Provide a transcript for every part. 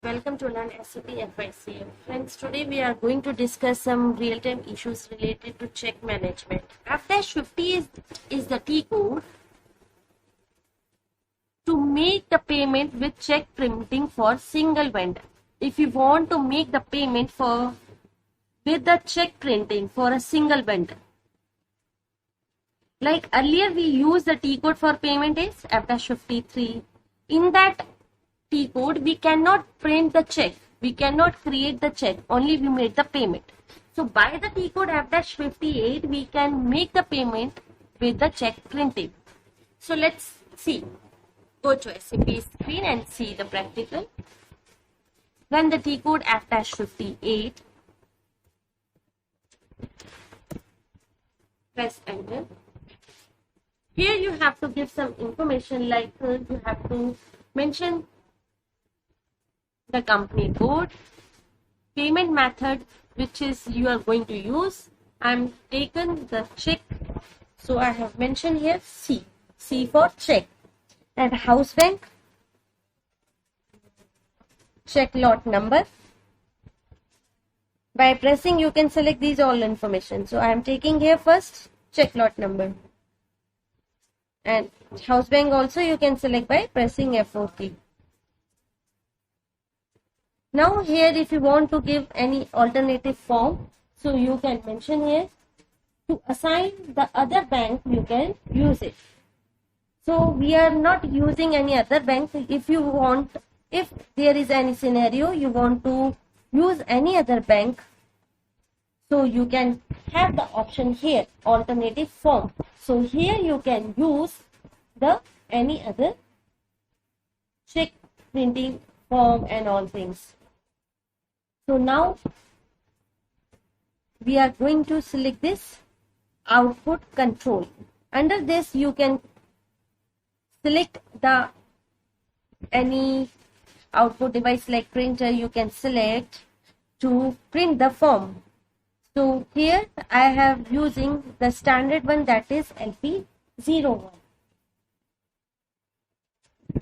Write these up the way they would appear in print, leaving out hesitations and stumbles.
Welcome to Learn SAP FICM. Friends, today we are going to discuss some real-time issues related to check management. F-50 is the T code to make the payment with check printing for single vendor. If you want to make the payment with the check printing for a single vendor. Like earlier we used the T code for payment is F-53. In that T code, we cannot print the check. We cannot create the check. Only we made the payment. So by the T code F-58, we can make the payment with the check printing. So let's see. Go to SAP screen and see the practical. Run the T code F-58. Press enter. Here you have to give some information like you have to mention the company code, payment method which is you are going to use. I'm taken the check, so I have mentioned here C for check, and house bank, check lot number. By pressing you can select these all information. So I am taking here first check lot number, and house bank also you can select by pressing F4 key. Now here if you want to give any alternative form, so you can mention here to assign the other bank you can use it. So we are not using any other bank. If you want, if there is any scenario you want to use any other bank, so you can have the option here alternative form. So here you can use the any other check printing form and all things. So now we are going to select this output control. Under this you can select the any output device like printer you can select to print the form. So here I have using the standard one, that is LP01.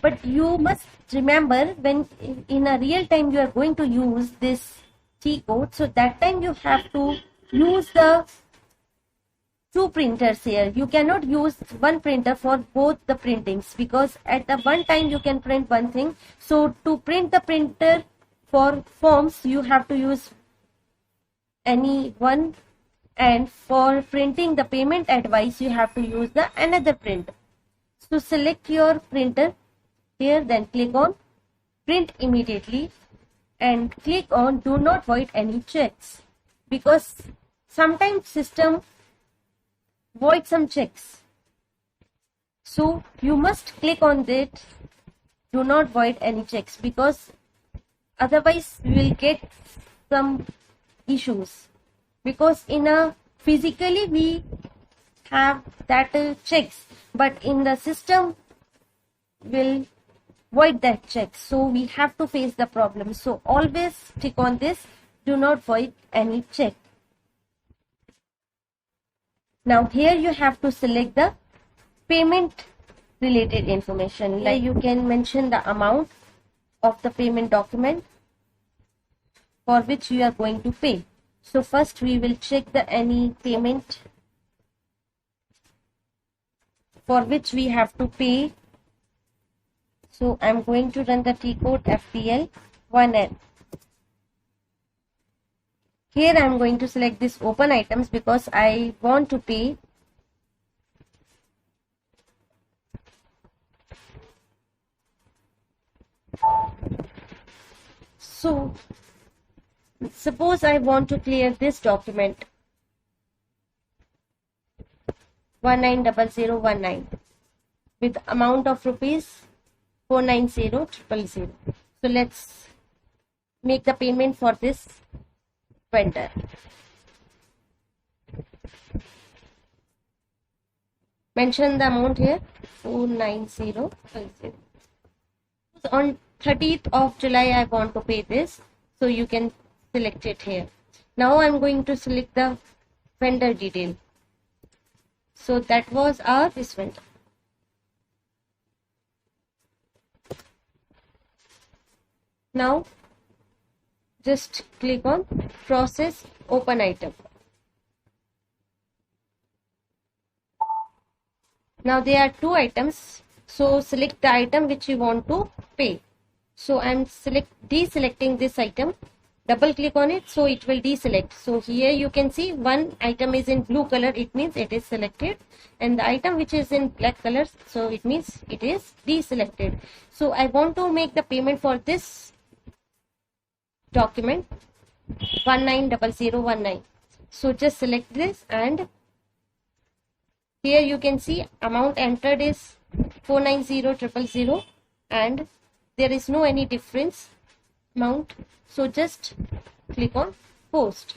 But you must remember when in a real time you are going to use this T code, so that time you have to use the two printers here. You cannot use one printer for both the printings because at the one time you can print one thing. So to print the printer for forms you have to use any one, and for printing the payment advice you have to use the another printer. So select your printer here, then click on print immediately and click on do not void any checks, because sometimes system void some checks. So you must click on that do not void any checks, because otherwise you will get some issues, because in a physically we have that checks, but in the system will void that check, so we have to face the problem. So always click on this do not void any check. Now here you have to select the payment related information, like you can mention the amount of the payment document for which you are going to pay. So first we will check the any payment for which we have to pay. So I'm going to run the T code FPL1N. Here I'm going to select this open items because I want to pay. So suppose I want to clear this document 190019 with amount of rupees 490000. So let's make the payment for this vendor. Mention the amount here 49000. On 30th of July I want to pay this, so you can select it here. Now I'm going to select the vendor detail. So that was our this vendor. Now just click on process open item. Now there are two items, so select the item which you want to pay. So I'm deselecting this item. Double click on it, so it will deselect. So here you can see one item is in blue color, it means it is selected, and the item which is in black color, so it means it is deselected. So I want to make the payment for this document 190019. So just select this, and here you can see amount entered is 490000, and there is no any difference amount. So just click on post.